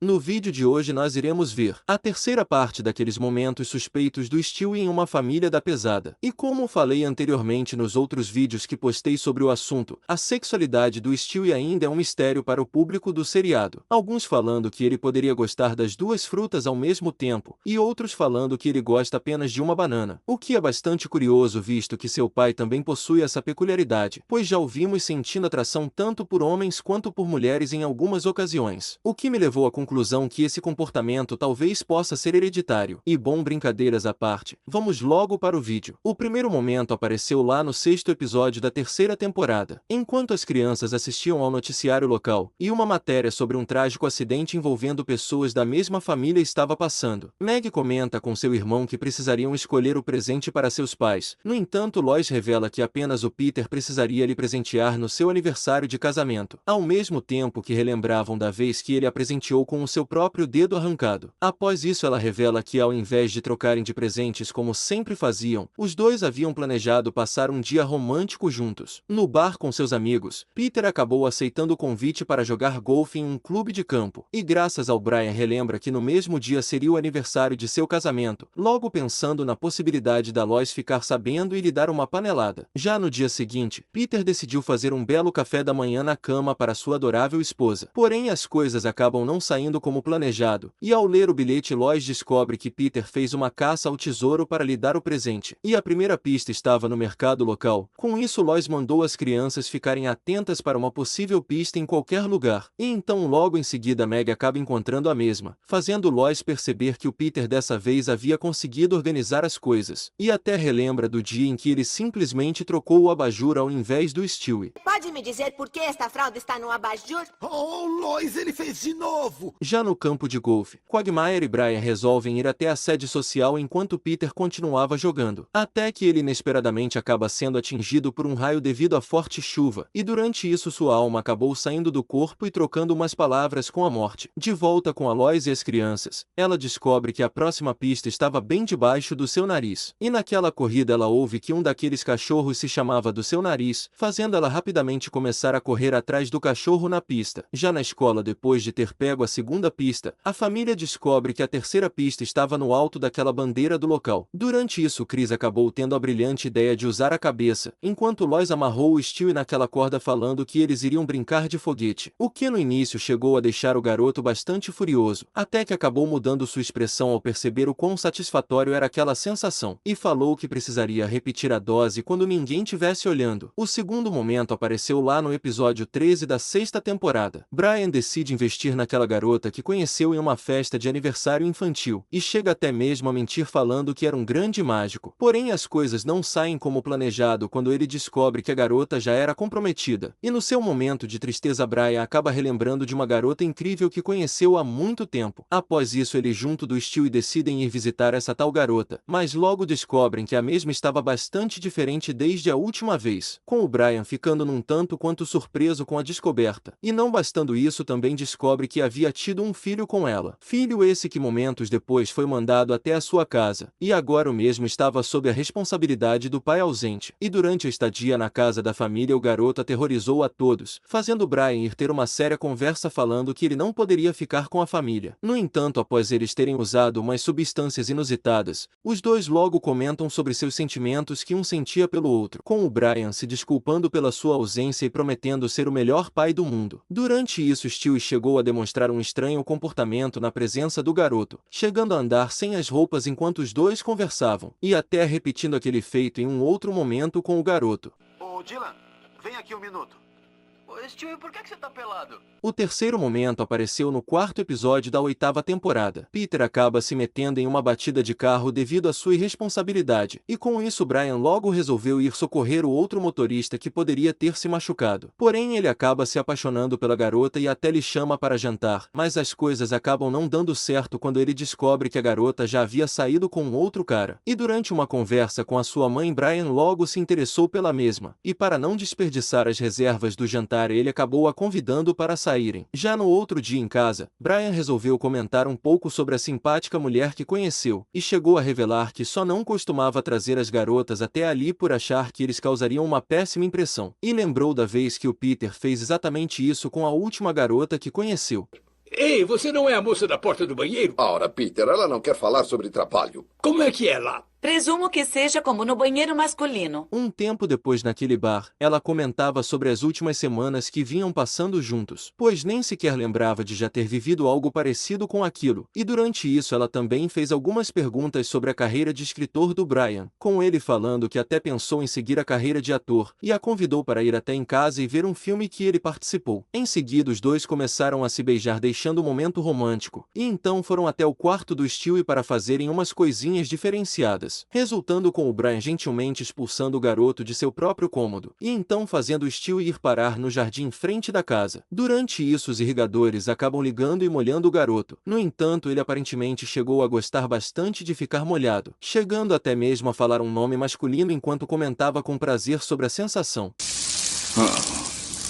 No vídeo de hoje nós iremos ver a terceira parte daqueles momentos suspeitos do Stewie em Uma Família da Pesada. E como falei anteriormente nos outros vídeos que postei sobre o assunto, a sexualidade do Stewie ainda é um mistério para o público do seriado. Alguns falando que ele poderia gostar das duas frutas ao mesmo tempo, e outros falando que ele gosta apenas de uma banana. O que é bastante curioso visto que seu pai também possui essa peculiaridade, pois já o vimos sentindo atração tanto por homens quanto por mulheres em algumas ocasiões. O que me levou à conclusão que esse comportamento talvez possa ser hereditário. E bom, brincadeiras à parte, vamos logo para o vídeo. O primeiro momento apareceu lá no sexto episódio da terceira temporada, enquanto as crianças assistiam ao noticiário local, e uma matéria sobre um trágico acidente envolvendo pessoas da mesma família estava passando. Meg comenta com seu irmão que precisariam escolher o presente para seus pais. No entanto, Lois revela que apenas o Peter precisaria lhe presentear no seu aniversário de casamento, ao mesmo tempo que relembravam da vez que ele a presenteou com o seu próprio dedo arrancado. Após isso, ela revela que ao invés de trocarem de presentes como sempre faziam, os dois haviam planejado passar um dia romântico juntos. No bar com seus amigos, Peter acabou aceitando o convite para jogar golfe em um clube de campo, e graças ao Brian relembra que no mesmo dia seria o aniversário de seu casamento, logo pensando na possibilidade da Lois ficar sabendo e lhe dar uma panelada. Já no dia seguinte, Peter decidiu fazer um belo café da manhã na cama para sua adorável esposa. Porém, as coisas acabam não saindo como planejado, e ao ler o bilhete Lois descobre que Peter fez uma caça ao tesouro para lhe dar o presente, e a primeira pista estava no mercado local. Com isso, Lois mandou as crianças ficarem atentas para uma possível pista em qualquer lugar, e então logo em seguida Meg acaba encontrando a mesma, fazendo Lois perceber que o Peter dessa vez havia conseguido organizar as coisas, e até relembra do dia em que ele simplesmente trocou o abajur ao invés do Stewie. Pode me dizer por que esta fralda está no abajur? Oh, Lois, ele fez de novo! Já no campo de golfe, Quagmire e Brian resolvem ir até a sede social enquanto Peter continuava jogando, até que ele inesperadamente acaba sendo atingido por um raio devido à forte chuva, e durante isso sua alma acabou saindo do corpo e trocando umas palavras com a morte. De volta com a Lois e as crianças, ela descobre que a próxima pista estava bem debaixo do seu nariz, e naquela corrida ela ouve que um daqueles cachorros se chamava do seu nariz, fazendo ela rapidamente começar a correr atrás do cachorro na pista. Já na escola, depois de ter pego a segunda pista, a família descobre que a terceira pista estava no alto daquela bandeira do local. Durante isso, Chris acabou tendo a brilhante ideia de usar a cabeça, enquanto Lois amarrou o Stewie naquela corda falando que eles iriam brincar de foguete, o que no início chegou a deixar o garoto bastante furioso, até que acabou mudando sua expressão ao perceber o quão satisfatório era aquela sensação, e falou que precisaria repetir a dose quando ninguém tivesse olhando. O segundo momento apareceu lá no episódio 13 da sexta temporada. Brian decide investir naquela garota que conheceu em uma festa de aniversário infantil, e chega até mesmo a mentir falando que era um grande mágico. Porém, as coisas não saem como planejado quando ele descobre que a garota já era comprometida, e no seu momento de tristeza Brian acaba relembrando de uma garota incrível que conheceu há muito tempo. Após isso, ele junto do Stewie decidem ir visitar essa tal garota, mas logo descobrem que a mesma estava bastante diferente desde a última vez, com o Brian ficando num tanto quanto surpreso com a descoberta. E não bastando isso, também descobre que havia tido um filho com ela. Filho esse que momentos depois foi mandado até a sua casa, e agora o mesmo estava sob a responsabilidade do pai ausente. E durante a estadia na casa da família, o garoto aterrorizou a todos, fazendo Brian ir ter uma séria conversa falando que ele não poderia ficar com a família. No entanto, após eles terem usado umas substâncias inusitadas, os dois logo comentam sobre seus sentimentos que um sentia pelo outro, com o Brian se desculpando pela sua ausência e prometendo ser o melhor pai do mundo. Durante isso, Stewie chegou a demonstrar um estranho comportamento na presença do garoto, chegando a andar sem as roupas enquanto os dois conversavam, e até repetindo aquele feito em um outro momento com o garoto. Ô, Dylan, vem aqui um minuto. Ô, Stewie, por que você tá pelado? O terceiro momento apareceu no quarto episódio da oitava temporada. Peter acaba se metendo em uma batida de carro devido à sua irresponsabilidade, e com isso Brian logo resolveu ir socorrer o outro motorista que poderia ter se machucado. Porém, ele acaba se apaixonando pela garota e até lhe chama para jantar, mas as coisas acabam não dando certo quando ele descobre que a garota já havia saído com um outro cara. E durante uma conversa com a sua mãe, Brian logo se interessou pela mesma, e para não desperdiçar as reservas do jantar, ele acabou a convidando para saírem. Já no outro dia em casa, Brian resolveu comentar um pouco sobre a simpática mulher que conheceu, e chegou a revelar que só não costumava trazer as garotas até ali por achar que eles causariam uma péssima impressão, e lembrou da vez que o Peter fez exatamente isso com a última garota que conheceu. Ei, você não é a moça da porta do banheiro? Ora, Peter, ela não quer falar sobre trabalho. Como é que é lá? Presumo que seja como no banheiro masculino. Um tempo depois naquele bar, ela comentava sobre as últimas semanas que vinham passando juntos, pois nem sequer lembrava de já ter vivido algo parecido com aquilo. E durante isso ela também fez algumas perguntas sobre a carreira de escritor do Brian, com ele falando que até pensou em seguir a carreira de ator, e a convidou para ir até em casa e ver um filme que ele participou. Em seguida os dois começaram a se beijar deixando o momento romântico, e então foram até o quarto do Stewie para fazerem umas coisinhas diferenciadas, resultando com o Brian gentilmente expulsando o garoto de seu próprio cômodo, e então fazendo o Stewie ir parar no jardim em frente da casa. Durante isso os irrigadores acabam ligando e molhando o garoto. No entanto, ele aparentemente chegou a gostar bastante de ficar molhado, chegando até mesmo a falar um nome masculino enquanto comentava com prazer sobre a sensação.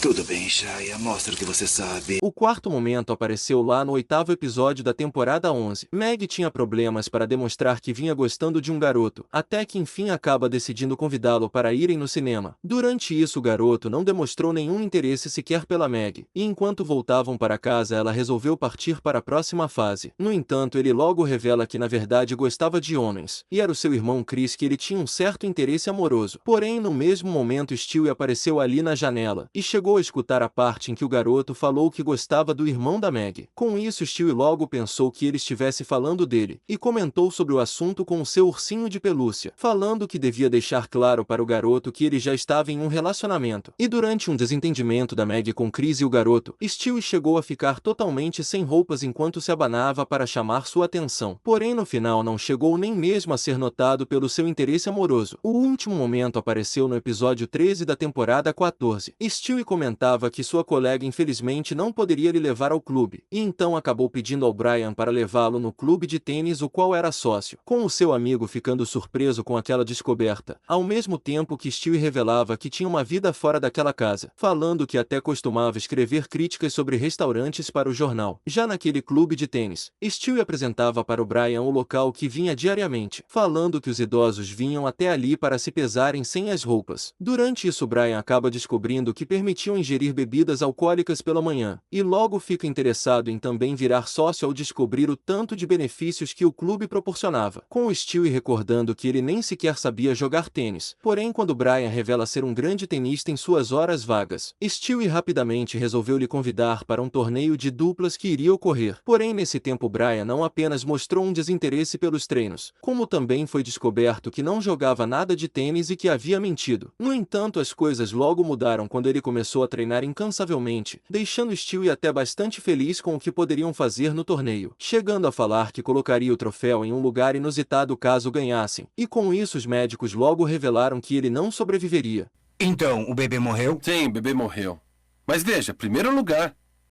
Tudo bem, Shia. Mostra o que você sabe. O quarto momento apareceu lá no 8º episódio da temporada 11. Meg tinha problemas para demonstrar que vinha gostando de um garoto, até que enfim acaba decidindo convidá-lo para irem no cinema. Durante isso o garoto não demonstrou nenhum interesse sequer pela Meg, e enquanto voltavam para casa ela resolveu partir para a próxima fase. No entanto, ele logo revela que na verdade gostava de homens, e era o seu irmão Chris que ele tinha um certo interesse amoroso. Porém, no mesmo momento Stewie apareceu ali na janela, e chegou a escutar a parte em que o garoto falou que gostava do irmão da Meg. Com isso Stewie logo pensou que ele estivesse falando dele, e comentou sobre o assunto com o seu ursinho de pelúcia, falando que devia deixar claro para o garoto que ele já estava em um relacionamento. E durante um desentendimento da Meg com Chris e o garoto, Stewie chegou a ficar totalmente sem roupas enquanto se abanava para chamar sua atenção. Porém no final não chegou nem mesmo a ser notado pelo seu interesse amoroso. O último momento apareceu no episódio 13 da temporada 14. Stewie comentava que sua colega infelizmente não poderia lhe levar ao clube, e então acabou pedindo ao Brian para levá-lo no clube de tênis o qual era sócio, com o seu amigo ficando surpreso com aquela descoberta, ao mesmo tempo que Stewie revelava que tinha uma vida fora daquela casa, falando que até costumava escrever críticas sobre restaurantes para o jornal. Já naquele clube de tênis, Stewie apresentava para o Brian o local que vinha diariamente, falando que os idosos vinham até ali para se pesarem sem as roupas. Durante isso Brian acaba descobrindo que permitiam ingerir bebidas alcoólicas pela manhã, e logo fica interessado em também virar sócio ao descobrir o tanto de benefícios que o clube proporcionava, com o Stewie recordando que ele nem sequer sabia jogar tênis. Porém quando Brian revela ser um grande tenista em suas horas vagas, Stewie rapidamente resolveu lhe convidar para um torneio de duplas que iria ocorrer. Porém nesse tempo Brian não apenas mostrou um desinteresse pelos treinos, como também foi descoberto que não jogava nada de tênis e que havia mentido. No entanto as coisas logo mudaram quando ele começou a treinar incansavelmente, deixando Stewie até bastante feliz com o que poderiam fazer no torneio, chegando a falar que colocaria o troféu em um lugar inusitado caso ganhassem, e com isso os médicos logo revelaram que ele não sobreviveria. Então, o bebê morreu? Sim, o bebê morreu. Mas veja, primeiro lugar.